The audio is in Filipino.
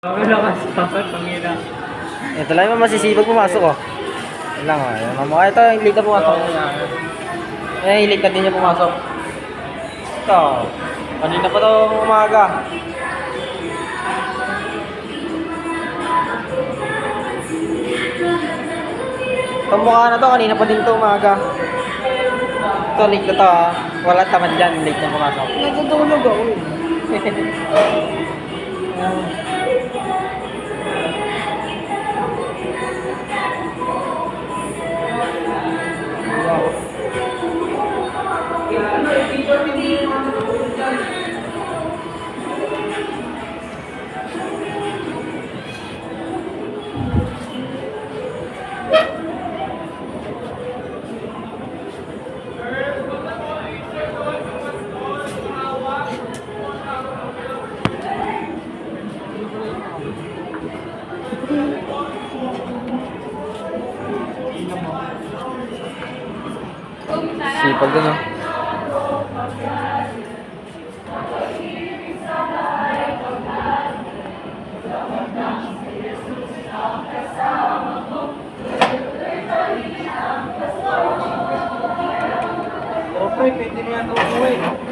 Ang lakas pasok, pangina. Ito lang yung masisipag pumasok oh. Ito lang oh. Ayan, mamo. Ito yung late na pumasok. Eh, late na din niya pumasok. Ito. Kanina pa to umaga. Itong mukha na to, kanina pa din to umaga. Ito, late na to ah. Wala tamad dyan, late na pumasok. Natutulog ako eh. Sipag dun oh. Okay, pwede na yan. Okay.